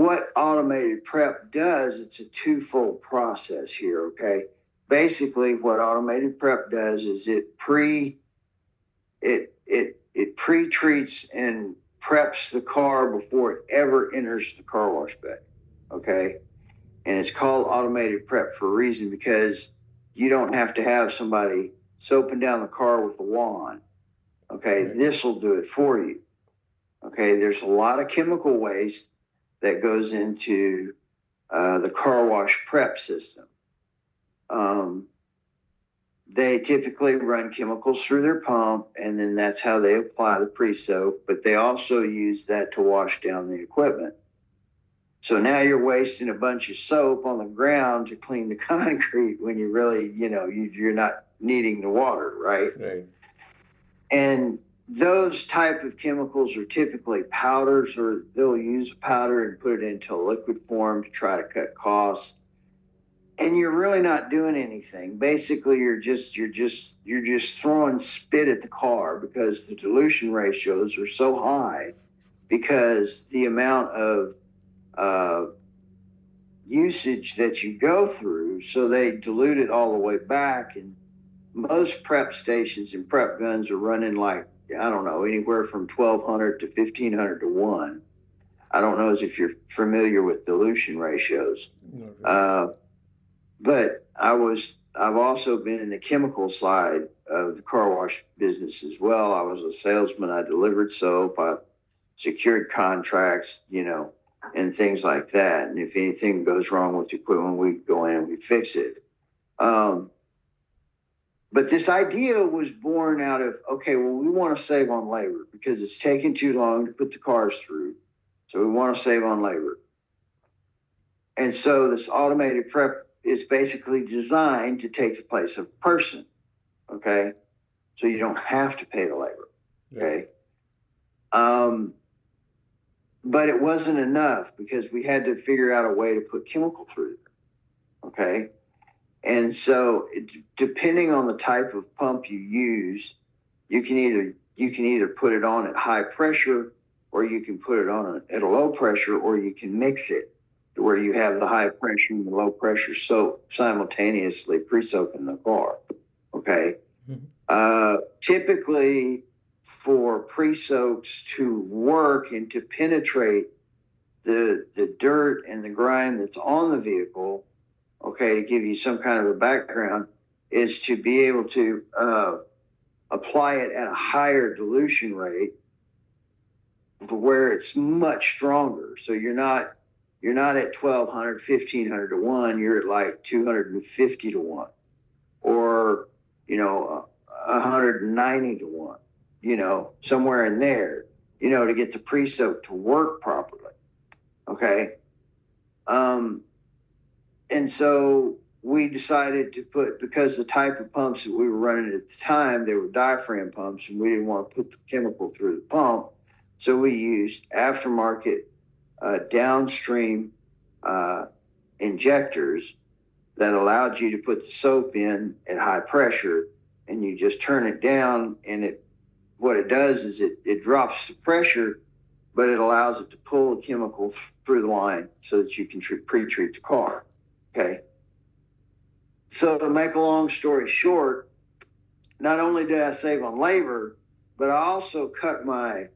what automated prep does, it's a twofold process here, okay? Basically, what automated prep does is it pre-treats and preps the car before it ever enters the car wash bay, okay? And it's called automated prep for a reason, because you don't have to have somebody soaping down the car with a wand, okay? Right. This will do it for you, okay? There's a lot of chemical waste that goes into the car wash prep system. They typically run chemicals through their pump, and then that's how they apply the pre-soak, but they also use that to wash down the equipment. So now you're wasting a bunch of soap on the ground to clean the concrete when you really, you're not needing the water, right? Right. And those type of chemicals are typically powders, or they'll use a powder and put it into a liquid form to try to cut costs. And you're really not doing anything. Basically, you're just throwing spit at the car, because the dilution ratios are so high, because the amount of usage that you go through. So they dilute it all the way back. And most prep stations and prep guns are running like, I don't know, anywhere from 1,200 to 1,500 to 1. I don't know as if you're familiar with dilution ratios. Okay. But I've also been in the chemical side of the car wash business as well. I was a salesman. I delivered soap. I secured contracts, and things like that. And if anything goes wrong with the equipment, we go in and we fix it. But this idea was born out of, okay, well, we want to save on labor because it's taking too long to put the cars through. So we want to save on labor. And so this automated prep is basically designed to take the place of a person, okay? So you don't have to pay the labor, okay? But it wasn't enough, because we had to figure out a way to put chemical through there, okay? And so depending on the type of pump you use, you can either put it on at high pressure, or you can put it on at a low pressure, or you can mix it to where you have the high pressure and the low pressure soap simultaneously pre-soaking the car, okay? Mm-hmm. Typically, for pre-soaks to work and to penetrate the dirt and the grime that's on the vehicle, okay, to give you some kind of a background, is to be able to apply it at a higher dilution rate, to where it's much stronger. So you're not at 1,200, 1,500 to 1, you're at like 250 to 1, or 190 to 1, somewhere in there, to get the pre-soak to work properly. Okay. And so we decided to because the type of pumps that we were running at the time, they were diaphragm pumps, and we didn't want to put the chemical through the pump. So we used aftermarket downstream injectors that allowed you to put the soap in at high pressure, and you just turn it down, and what it does is it drops the pressure, but it allows it to pull the chemical through the line so that you can pre-treat the car. Okay. So to make a long story short, not only did I save on labor, but I also cut my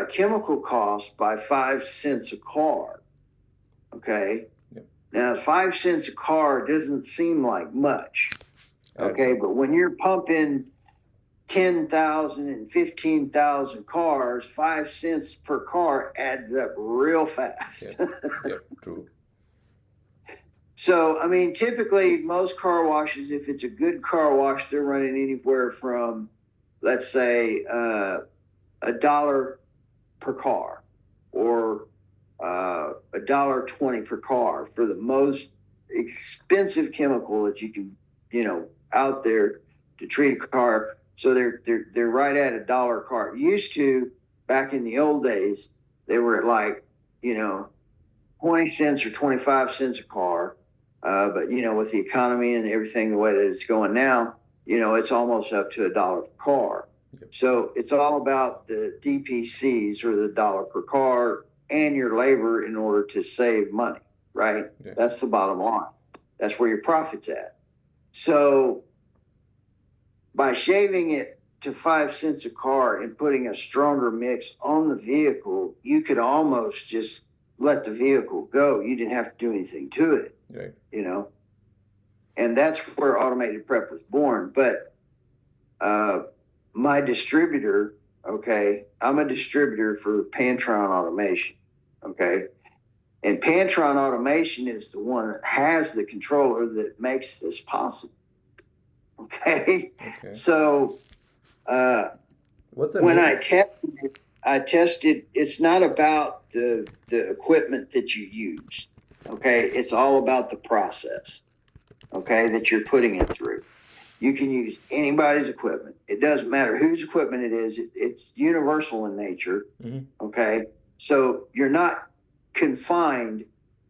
chemical costs by 5 cents a car. Okay. Yep. Now, 5 cents a car doesn't seem like much. Okay. But when you're pumping 10,000 and 15,000 cars, 5 cents per car adds up real fast. Yep, true. So, I mean, typically most car washes, if it's a good car wash, they're running anywhere from, let's say, $1 per car, or $1.20 per car for the most expensive chemical that you can, out there to treat a car. So they're right at $1 a car. Used to, back in the old days, they were at like, 20 cents or 25 cents a car. But, with the economy and everything the way that it's going now, it's almost up to $1 per car. Yep. So it's all about the DPCs, or the dollar per car, and your labor in order to save money, right? Yeah. That's the bottom line. That's where your profit's at. So by shaving it to 5 cents a car and putting a stronger mix on the vehicle, you could almost just let the vehicle go. You didn't have to do anything to it, Right. you know? And that's where automated prep was born. But my distributor, okay, I'm a distributor for Pantron Automation, okay? And Pantron Automation is the one that has the controller that makes this possible, okay? Okay. So What's the when name? I tested, it's not about the equipment that you use, okay? It's all about the process, okay, that you're putting it through. You can use anybody's equipment. It doesn't matter whose equipment it is. It's universal in nature, okay? So you're not confined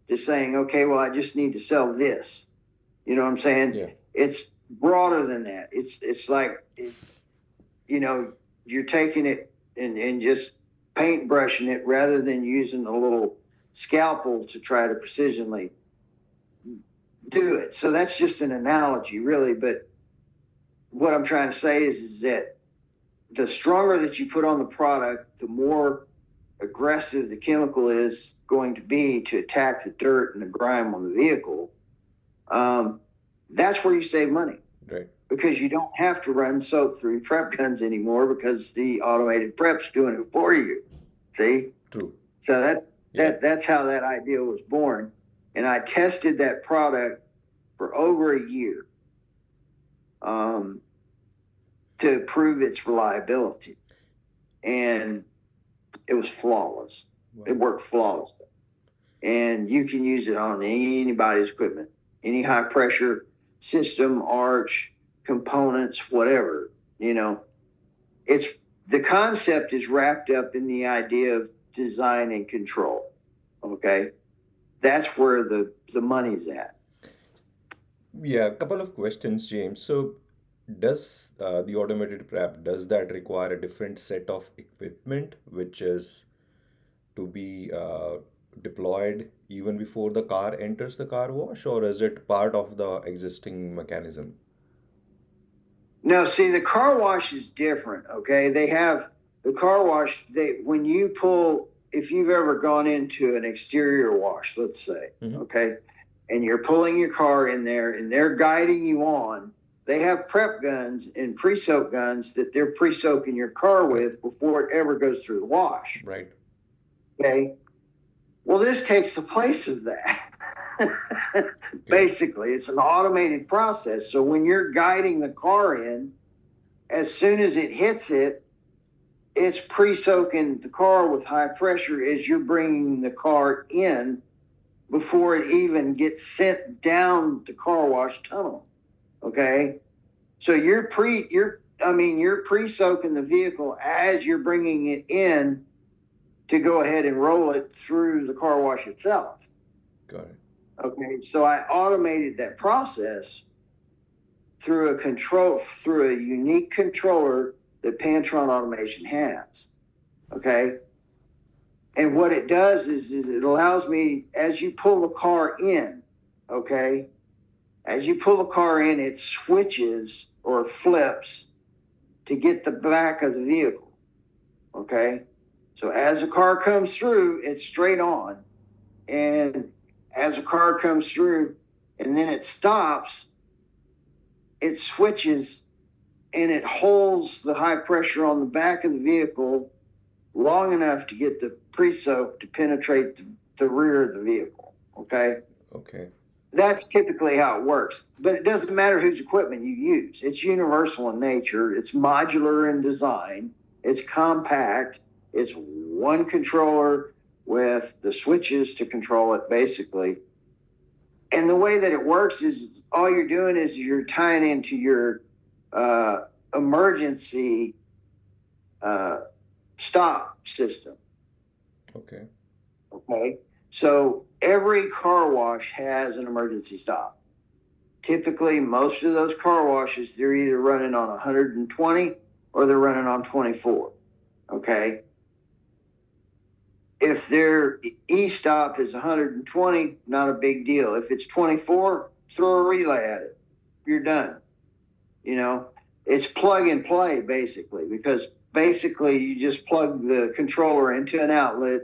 to saying, okay, well, I just need to sell this. You know what I'm saying? Yeah. It's broader than that. It's like, you know, you're taking it and just paintbrushing it rather than using a little scalpel to try to precisionally do it. So that's just an analogy, really. But what I'm trying to say is that the stronger that you put on the product, the more aggressive the chemical is going to be to attack the dirt and the grime on the vehicle. That's where you save money. Right. Because you don't have to run soap through prep guns anymore because the automated prep's doing it for you. See? True. So that's how that idea was born. And I tested that product for over a year to prove its reliability. And it was flawless. Wow. It worked flawlessly. And you can use it on anybody's equipment, any high pressure system, arch, components, whatever, you know. It's the concept is wrapped up in the idea of design and control. Okay. That's where the money's at. Yeah, a couple of questions, James. So, does the automated prep, does that require a different set of equipment which is to be deployed even before the car enters the car wash, or is it part of the existing mechanism? No, see, the car wash is different. Okay. They have the car wash, when you pull, if you've ever gone into an exterior wash, let's say, okay, and you're pulling your car in there and they're guiding you on, they have prep guns and pre-soak guns that they're pre-soaking your car with before it ever goes through the wash. Right. Okay. Well, this takes the place of that. Okay. Basically, it's an automated process. So when you're guiding the car in, as soon as it hits it, it's pre-soaking the car with high pressure as you're bringing the car in before it even gets sent down the car wash tunnel. Okay. So you're pre-soaking the vehicle as you're bringing it in to go ahead and roll it through the car wash itself. Got it. Okay. So I automated that process through a unique controller that Pantron Automation has. Okay. And what it does is it allows me, as you pull the car in, okay, as you pull the car in, it switches or flips to get the back of the vehicle. Okay. So as the car comes through, it's straight on. And as the car comes through and then it stops, it switches and it holds the high pressure on the back of the vehicle long enough to get the pre-soak to penetrate the rear of the vehicle. Okay. Okay. That's typically how it works. But it doesn't matter whose equipment you use. It's universal in nature. It's modular in design. It's compact. It's one controller with the switches to control it, basically. And the way that it works is all you're doing is you're tying into your emergency stop system. Okay. Okay. So every car wash has an emergency stop. Typically, most of those car washes, they're either running on 120 or they're running on 24. Okay. If their e-stop is 120, not a big deal. If it's 24, throw a relay at it. You're done. You know, it's plug and play basically, because basically you just plug the controller into an outlet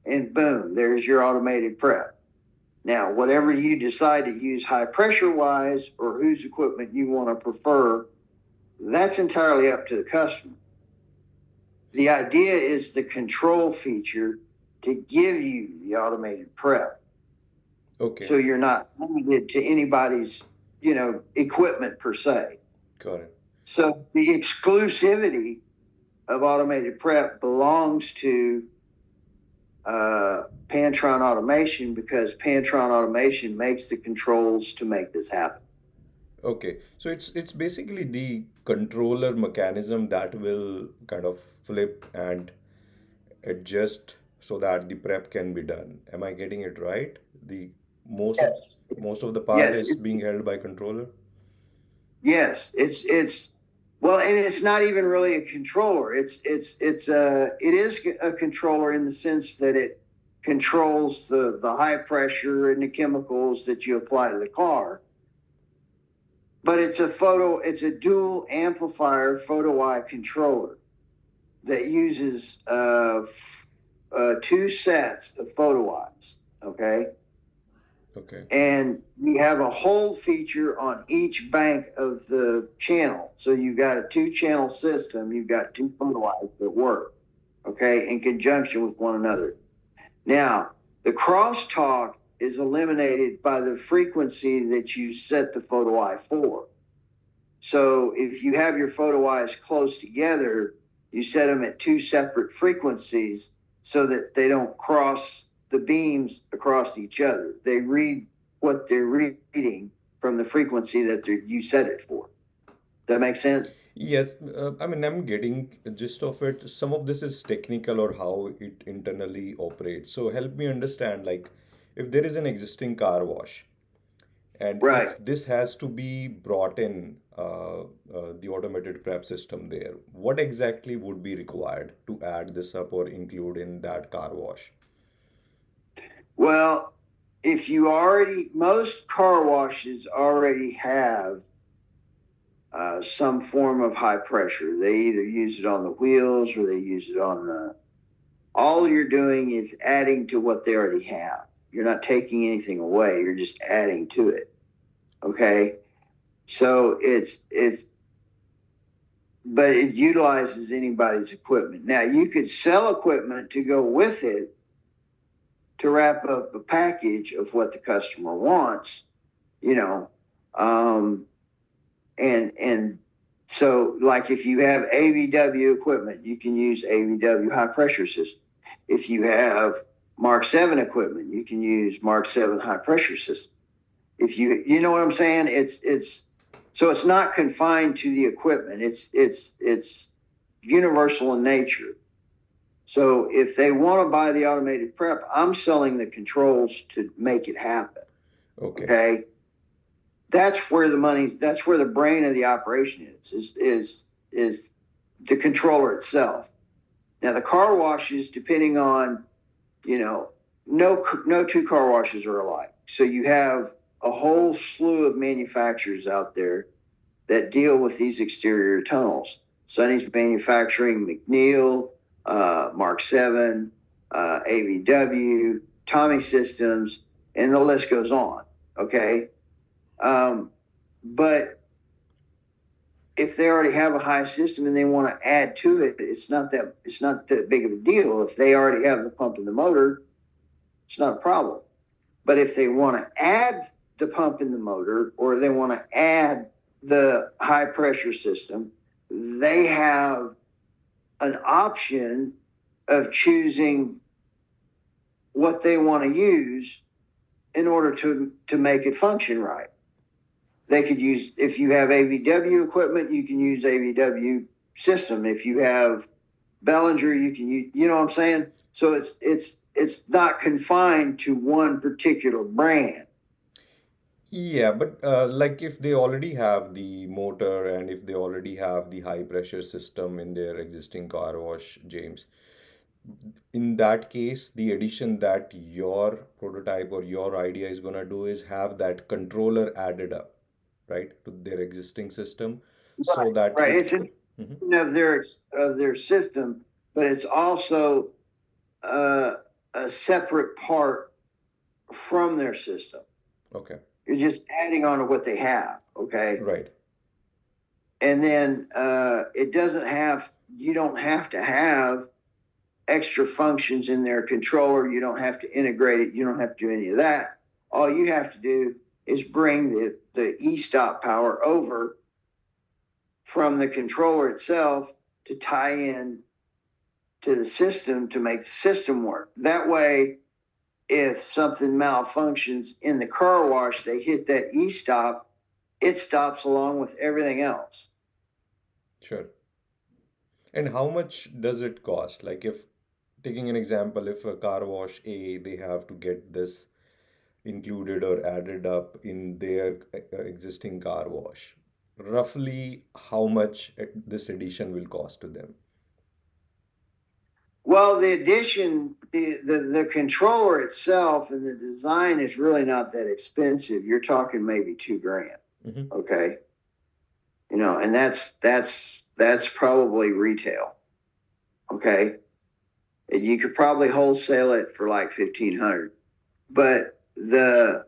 and boom, there's your automated prep. Now, whatever you decide to use high pressure wise or whose equipment you want to prefer, that's entirely up to the customer. The idea is the control feature to give you the automated prep. Okay, So you're not limited to anybody's, equipment per se. got it. So the exclusivity of automated prep belongs to Pantron Automation, because Pantron Automation makes the controls to make this happen. Okay, so it's basically the controller mechanism that will kind of flip and adjust so that the prep can be done. Am I getting it right? The most of Yes. most of the part Yes. is being held by controller. Yes. It's well, and it's not even really a controller. It is a controller in the sense that it controls the high pressure and the chemicals that you apply to the car. But it's a dual amplifier photo eye controller that uses two sets of photo eyes. Okay. Okay. And you have a hold feature on each bank of the channel. So you've got a two-channel system. You've got two photo eyes that work, okay, in conjunction with one another. Now, the crosstalk is eliminated by the frequency that you set the photo eye for. So if you have your photo eyes close together, you set them at two separate frequencies so that they don't cross the beams across each other. They read what they're reading from the frequency that you set it for. Does that make sense? Yes, I mean, I'm getting the gist of it. Some of this is technical or how it internally operates. So help me understand, like, if there is an existing car wash, and Right. if this has to be brought in, the automated prep system there, what exactly would be required to add this up or include in that car wash? Well, most car washes already have some form of high pressure. They either use it on the wheels or they use it on the. All you're doing is adding to what they already have. You're not taking anything away. You're just adding to it. Okay. So but it utilizes anybody's equipment. Now you could sell equipment to go with it to wrap up a package of what the customer wants, you know. Um, and so like if you have AVW equipment, you can use AVW high pressure system. If you have Mark 7 equipment, you can use Mark 7 high pressure system. If you know what I'm saying, it's so it's not confined to the equipment. It's universal in nature. So if they want to buy the automated prep, I'm selling the controls to make it happen. Okay. Okay. That's where the brain of the operation is the controller itself. Now the car washes, depending on, no two car washes are alike. So you have a whole slew of manufacturers out there that deal with these exterior tunnels. Sonny's manufacturing McNeil, Mark 7, AVW, Tommy Systems, and the list goes on. Okay. But if they already have a high system and they want to add to it, it's not that big of a deal. If they already have the pump and the motor, it's not a problem. But if they want to add the pump in the motor, or they want to add the high pressure system, they have an option of choosing what they want to use in order to make it function right. They could use, if you have AVW equipment, you can use AVW system. If you have Bellinger, you can use, you know what I'm saying? So it's not confined to one particular brand. Yeah, but like if they already have the motor and if they already have the high pressure system in their existing car wash, James, In that case, the addition that your prototype or your idea is going to do is have that controller added up, right, to their existing system so Right, that right. it. It's an Mhm. of their system, but it's also uh, a separate part from their system. Okay, You're just adding on to what they have, okay? right. And then it doesn't have. You don't have to have extra functions in their controller. You don't have to integrate it. You don't have to do any of that. All you have to do is bring the e-stop power over from the controller itself to tie in to the system to make the system work. That way, if something malfunctions in the car wash, they hit that e-stop, it stops along with everything else. Sure. And how much does it cost? Like, if taking an example, if a car wash A, they have to get this included or added up in their existing car wash, roughly how much this addition will cost to them? Well, the addition, the controller itself and the design is really not that expensive. You're talking maybe 2 grand. Hmm. Okay. And that's probably retail. Okay. And you could probably wholesale it for like 1,500. But the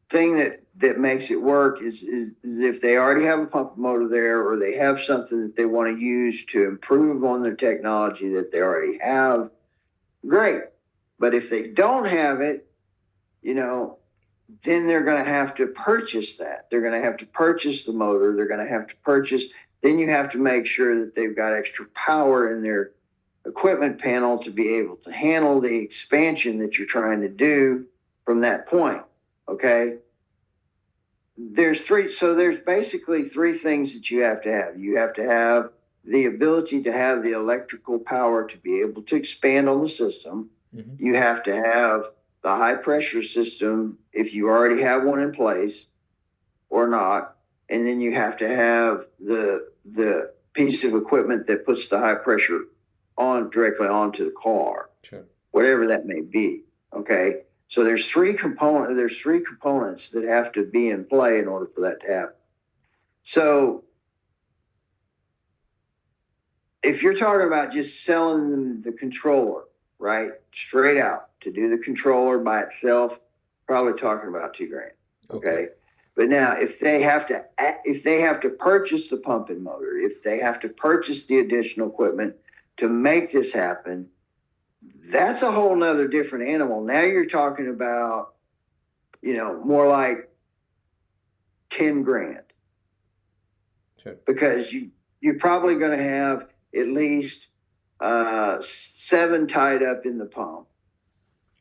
thing that makes it work is if they already have a pump motor there, or they have something that they want to use to improve on their technology that they already have, great. But if they don't have it, you know, then they're going to have to purchase that. They're going to have to purchase the motor. They're going to have to purchase. Then you have to make sure that they've got extra power in their equipment panel to be able to handle the expansion that you're trying to do from that point. Okay. There's basically three things that you have to have. You have to have the ability to have the electrical power to be able to expand on the system. Hmm. You have to have the high pressure system if you already have one in place or not. And then you have to have the piece of equipment that puts the high pressure on directly onto the car, Sure. whatever that may be. Okay. So there's three components that have to be in play in order for that to happen. So if you're talking about just selling them the controller, right, straight out to do the controller by itself, probably talking about 2 grand. Okay. Okay. But now if they have to purchase the pumping motor, if they have to purchase the additional equipment to make this happen, that's a whole nother different animal. Now you're talking about, more like 10 grand, Sure. because you're probably going to have at least 7 tied up in the pump.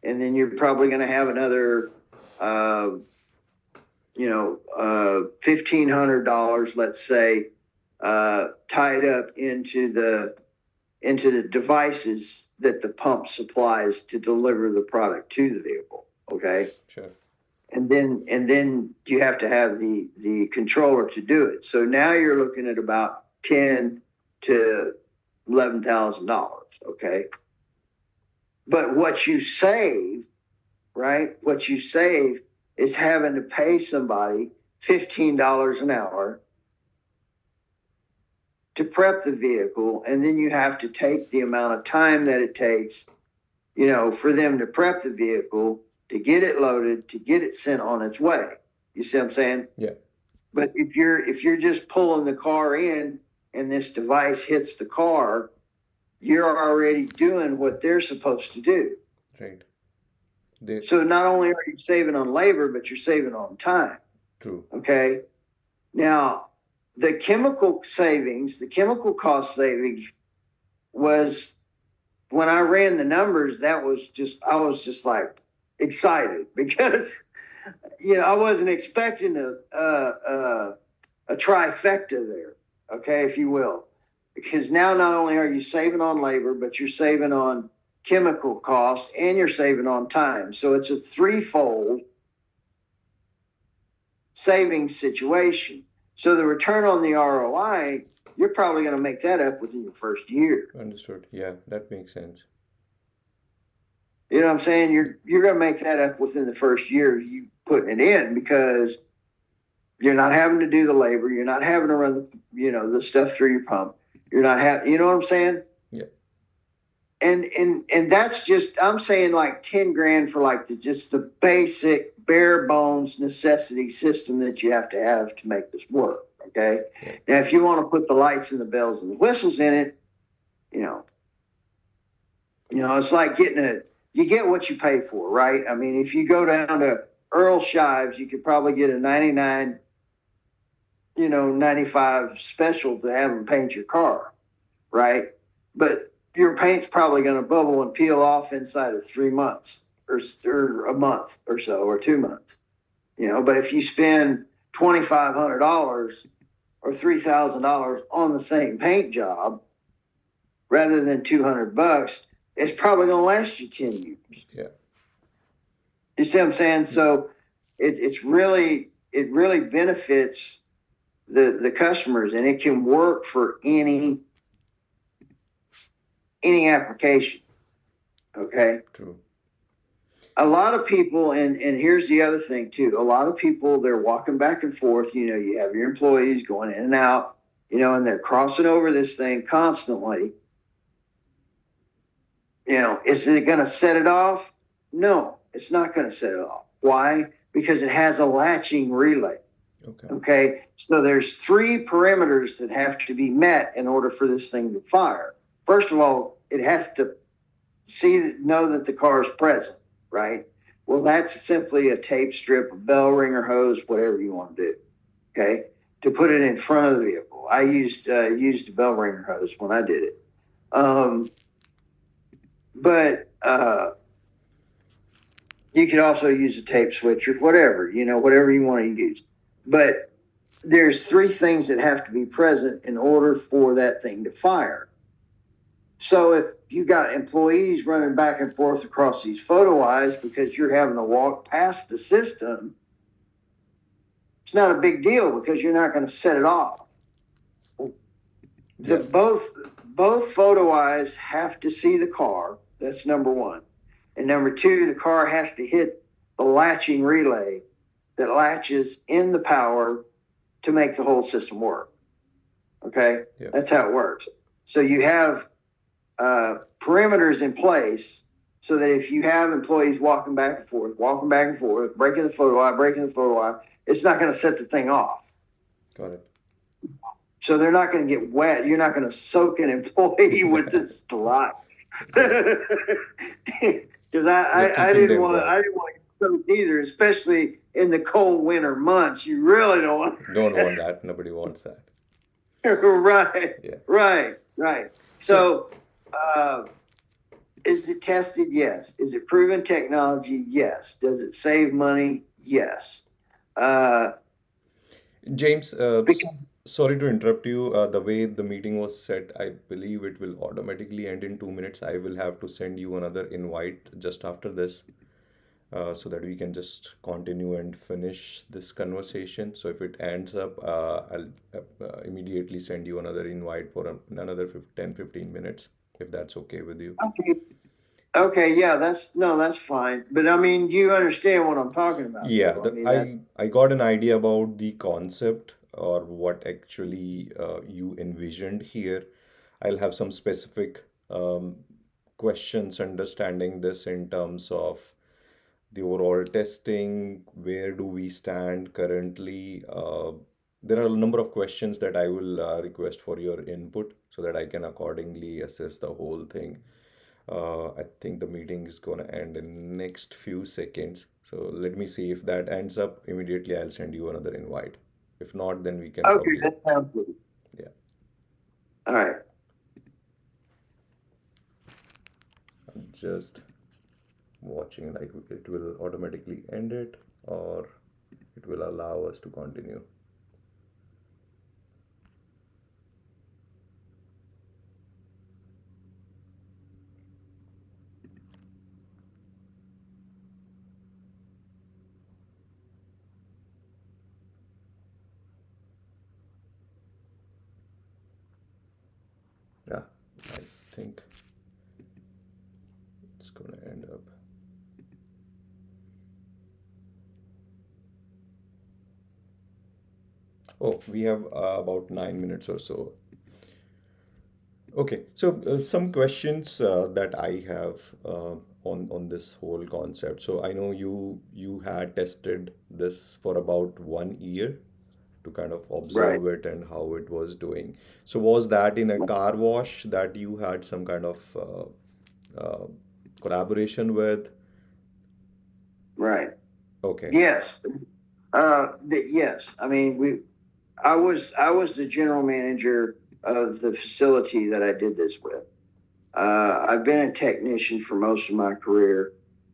And then you're probably going to have another, $1,500, let's say, tied up into the devices that the pump supplies to deliver the product to the vehicle. Okay. Sure. And then you have to have the controller to do it. So now you're looking at about $10,000 to $11,000. Okay. But what you save, right? What you save is having to pay somebody $15 an hour to prep the vehicle, and then you have to take the amount of time that it takes, for them to prep the vehicle, to get it loaded, to get it sent on its way. You see what I'm saying? Yeah. But if you're just pulling the car in and this device hits the car, you're already doing what they're supposed to do. Right. They. So not only are you saving on labor, but you're saving on time. True. Okay. Now, the chemical cost savings was, when I ran the numbers, I was just like excited because, I wasn't expecting a trifecta there. Okay. If you will, because now not only are you saving on labor, but you're saving on chemical costs and you're saving on time. So it's a threefold saving situation. So the return on the ROI you're probably going to make that up within your first year. Understood. Yeah, that makes sense. You know what I'm saying? Yeah. You're going to make that up within the first year of you putting it in, because you're not having to do the labor. You're not having to run the stuff through your pump. You're not having, you know what I'm saying? Yeah. And that's just, I'm saying like 10 grand for like just the basic bare bones necessity system that you have to make this work. Okay. Yeah. Now, if you want to put the lights and the bells and the whistles in it, you know, it's like you get what you pay for, right? I mean, if you go down to Earl Shives, you could probably get a 99, 95 special to have them paint your car, right? But your paint's probably going to bubble and peel off inside of 3 months, or a month or so, or 2 months. But if you spend $2,500 or $3,000 on the same paint job rather than $200, it's probably going to last you 10 years. Yeah. You see what I'm saying? So it really benefits the customers, and it can work for any application. Okay. True. A lot of people, and here's the other thing too, a lot of people, they're walking back and forth. You have your employees going in and out, and they're crossing over this thing constantly. Is it going to set it off? No, it's not going to set it off. Why? Because it has a latching relay. Okay. Okay. So there's 3 parameters that have to be met in order for this thing to fire. First of all, it has to know that the car is present, right? Well, that's simply a tape strip, a bell ringer hose, whatever you want to do. Okay. To put it in front of the vehicle. I used a bell ringer hose when I did it. But you could also use a tape switcher, whatever you want to use. But there's 3 things that have to be present in order for that thing to fire. So if you got employees running back and forth across these photo eyes because you're having to walk past the system, it's not a big deal because you're not going to set it off. Yeah. Both photo eyes have to see the car. That's number 1. And number 2, the car has to hit the latching relay that latches in the power to make the whole system work. Okay? Yeah. That's how it works. So you have perimeters in place so that if you have employees walking back and forth, breaking the photo eye, it's not going to set the thing off. Got it. So they're not going to get wet. You're not going to soak an employee with this lights. Because I didn't want to get soaked either, especially in the cold winter months. You really don't want that. Nobody wants that. Right. Yeah. Right. So, is it tested? Yes. Is it proven technology? Yes. Does it save money? Yes. James, sorry to interrupt you. The way the meeting was set, I believe it will automatically end in 2 minutes. I will have to send you another invite just after this, so that we can just continue and finish this conversation. So if it ends up, I'll immediately send you another invite for another 10-15 minutes, if that's okay with you. Okay, yeah, that's fine. But I mean, you understand what I'm talking about. Yeah, though. I got an idea about the concept, or what actually you envisioned here. I'll have some specific questions understanding this in terms of the overall testing. Where do we stand currently? There are a number of questions that I will request for your input so that I can accordingly assess the whole thing. I think the meeting is going to end in next few seconds. So let me see if that ends up immediately. I'll send you another invite. If not, then we can Okay, probably. that sounds good. Yeah. All right. I'm just watching, like it will automatically end it, or it will allow us to continue. Yeah, I think it's going to end up. Oh, we have about 9 minutes or so. Okay, so some questions that I have on this whole concept. So I know you had tested this for about 1 year to kind of Right, observe it and how it was doing. So was that in a car wash that you had some kind of uh, collaboration with? right. Okay, Yes. Yes. I mean, I was the general manager of the facility that I did this with. I've been a technician for most of my career,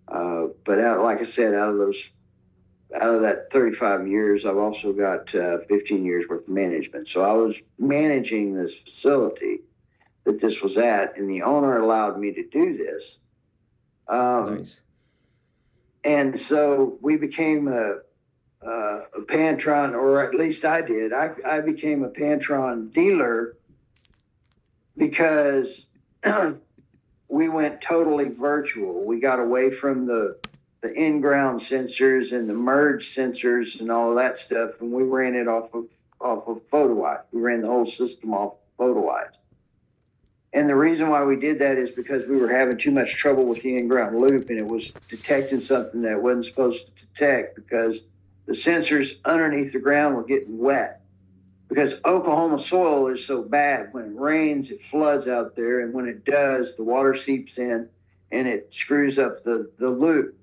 but like I said, out of that 35 years, I've also got 15 years worth of management. So I was managing this facility that this was at, and the owner allowed me to do this. Um, nice. and so we became a Pantron, or at least I did. I became a Pantron dealer because we went totally virtual. We got away from the in-ground sensors and the merge sensors and all of that stuff, and we ran it off of PhotoEyes. We ran the whole system off PhotoEyes. And the reason why we did that is because we were having too much trouble with the in-ground loop, and it was detecting something that it wasn't supposed to detect because the sensors underneath the ground were getting wet. Because Oklahoma soil is so bad, when it rains, it floods out there, and when it does, the water seeps in and it screws up the loop.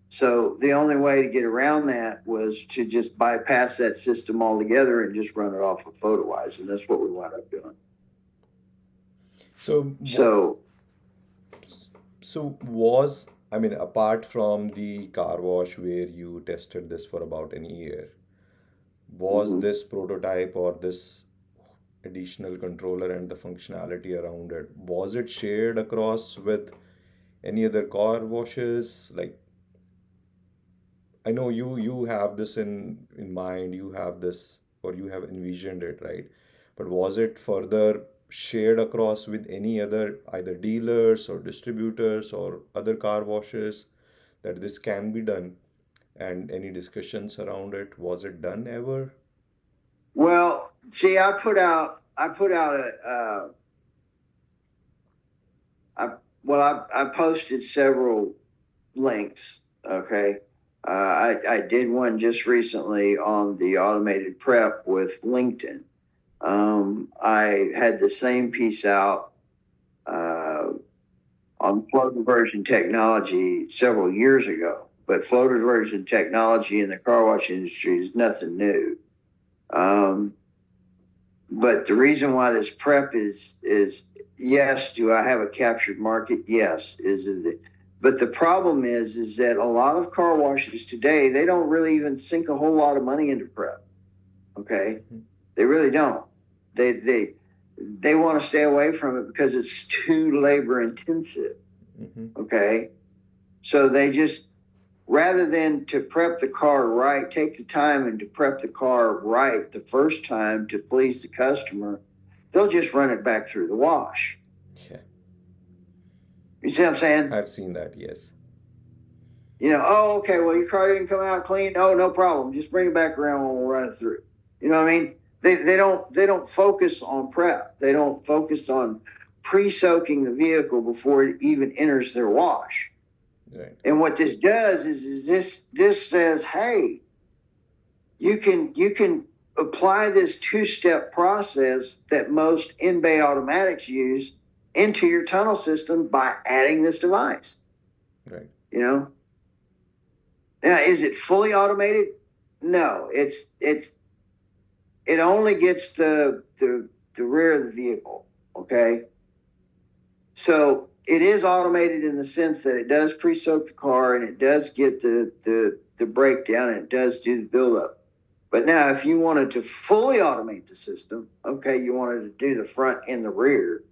So the only way to get around that was to just bypass that system altogether and just run it off of PhotoEyes, and that's what we wound up doing. So what? So, So was, I mean, apart from the car wash where you tested this for about an year, was mhm. this prototype or this additional controller and the functionality around it, was it shared across with any other car washes? Like, I know you have this in mind, you have this or you have envisioned it, right? But was it further shared across with any other either dealers or distributors or other car washes that this can be done? And any discussions around it? Was it done ever? Well, see, I put out I I posted several links. Okay. I did one just recently on the automated prep with LinkedIn. I had the same piece out uh, on flow diversion technology several years ago, but flow diversion technology in the car wash industry is nothing new. Um, but the reason why this prep is yes, do I have a captured market? Yes, is it? But the problem is that a lot of car washes today, they don't really even sink a whole lot of money into prep. Okay, Mhm, they really don't. They want to stay away from it because it's too labor intensive. mhm. Okay, so they just, rather than to prep the car right, take the time and to prep the car right the first time to please the customer, they'll just run it back through the wash. Yeah, You see what I'm saying? I've seen that, yes. Oh, okay, well, your car didn't come out clean. Oh, no problem. Just bring it back around when we'll run it through. You know what I mean? They don't focus on prep. They don't focus on pre-soaking the vehicle before it even enters their wash. Right, And what this does is this says, hey, you can apply this two-step process that most in-bay automatics use into your tunnel system by adding this device. right. You know, now is it fully automated? No, it only gets the rear of the vehicle. Okay, so it is automated in the sense that it does pre-soak the car and it does get the breakdown and it does do the buildup. But now, if you wanted to fully automate the system, okay, you wanted to do the front and the rear.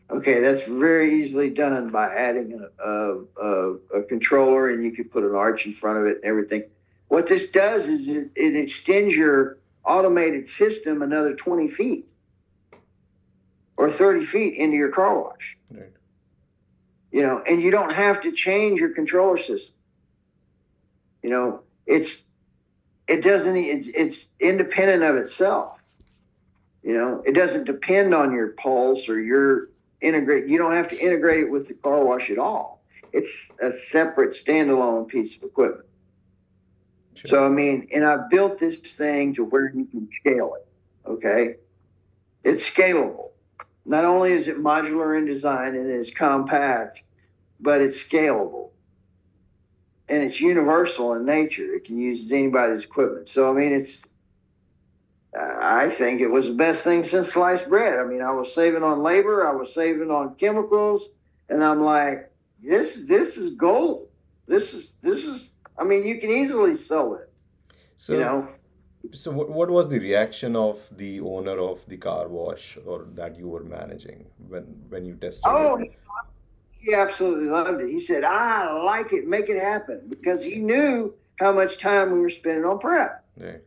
Okay, that's very easily done by adding a controller, and you could put an arch in front of it and everything. What this does is it extends your automated system another 20 feet. or 30 feet into your car wash. Right. And you don't have to change your controller system. It's independent of itself. It doesn't depend on your pulse or your integrate. You don't have to integrate it with the car wash at all. It's a separate standalone piece of equipment. Sure. So, and I've built this thing to where you can scale it. Okay. It's scalable. Not only is it modular in design and it's compact, but it's scalable. And it's universal in nature. It can use anybody's equipment. So, I think it was the best thing since sliced bread. I was saving on labor, I was saving on chemicals, and I'm like, this is gold. This is. You can easily sell it. You So, know. so what was the reaction of the owner of the car wash or that you were managing when you tested it? Oh, he absolutely loved it. He said, "I like it. Make it happen," because he knew how much time we were spending on prep. Right.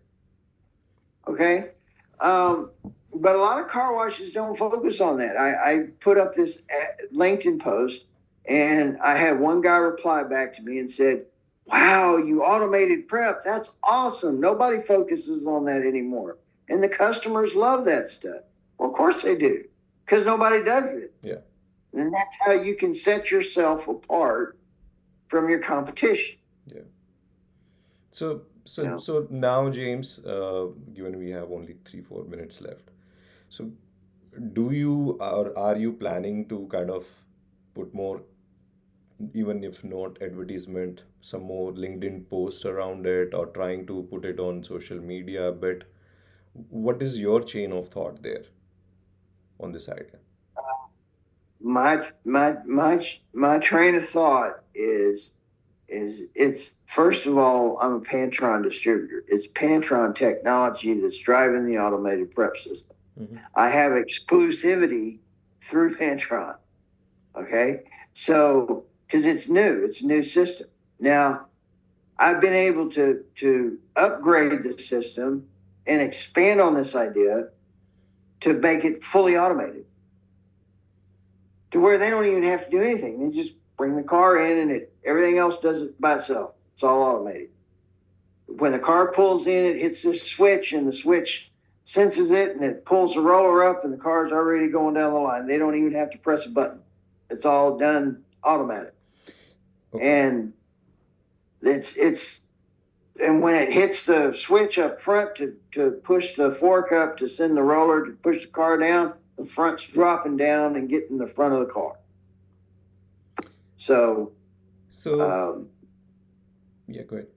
Okay. But a lot of car washes don't focus on that. I put up this LinkedIn post, and I had one guy reply back to me and said, "Wow, you automated prep. That's awesome. Nobody focuses on that anymore. And the customers love that stuff." Well, of course they do, because nobody does it. Yeah. And that's how you can set yourself apart from your competition. Yeah. So, You so, know? so now, James, given we have only 3, 4 minutes left, so do you or are you planning to kind of put more, even if not advertisement, some more LinkedIn posts around it, or trying to put it on social media a bit? What is your chain of thought there on this idea? My train of thought is it's first of all, I'm a Pantron distributor. It's Pantron technology that's driving the automated prep system. Mm-hmm. I have exclusivity through Pantron. Okay. So, because it's a new system. Now, I've been able to upgrade the system and expand on this idea to make it fully automated to where they don't even have to do anything. They just bring the car in and everything else does it by itself. It's all automated. When the car pulls in, it hits this switch and the switch senses it and it pulls the roller up and the car's already going down the line. They don't even have to press a button. It's all done automatic. Okay. And and when it hits the switch up front to push the fork up to send the roller to push the car down, the front's dropping down and getting the front of the car. So, So, yeah, go ahead.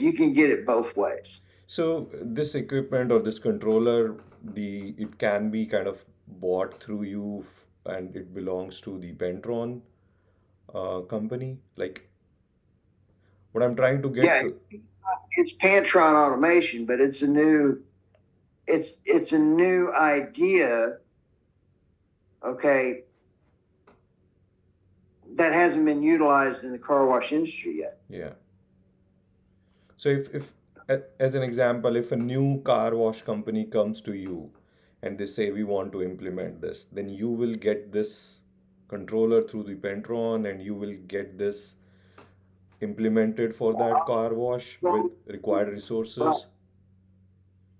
you can get it both ways. So this equipment or this controller, it can be kind of bought through you and it belongs to the Pentron company. Like what I'm trying to get Yeah, to. it's Pantron automation, but it's a new idea, okay, that hasn't been utilized in the car wash industry yet. Yeah. So if as an example, if a new car wash company comes to you and they say we want to implement this, then you will get this controller through the Pentron and you will get this implemented for that car wash with required resources.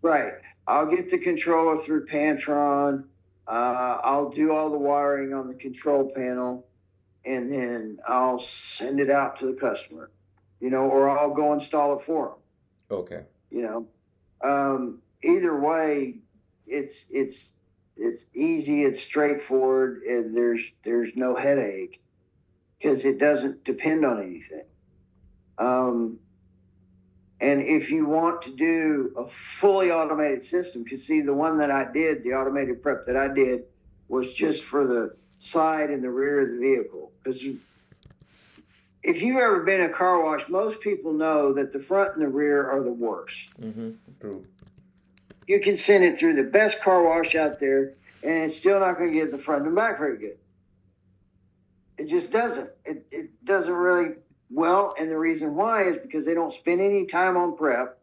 Right. I'll get the controller through Pantron. I'll do all the wiring on the control panel, and then I'll send it out to the customer, or I'll go install it for them. Okay. Either way, it's easy, it's straightforward, and there's no headache because it doesn't depend on anything. And if you want to do a fully automated system, because see, the one that I did, the automated prep that I did, was just for the side and the rear of the vehicle. Because if you've ever been a car wash, most people know that the front and the rear are the worst. Mm-hmm. True. You can send it through the best car wash out there, and it's still not going to get the front and back very good. It just doesn't. It doesn't really. Well, and the reason why is because they don't spend any time on prep.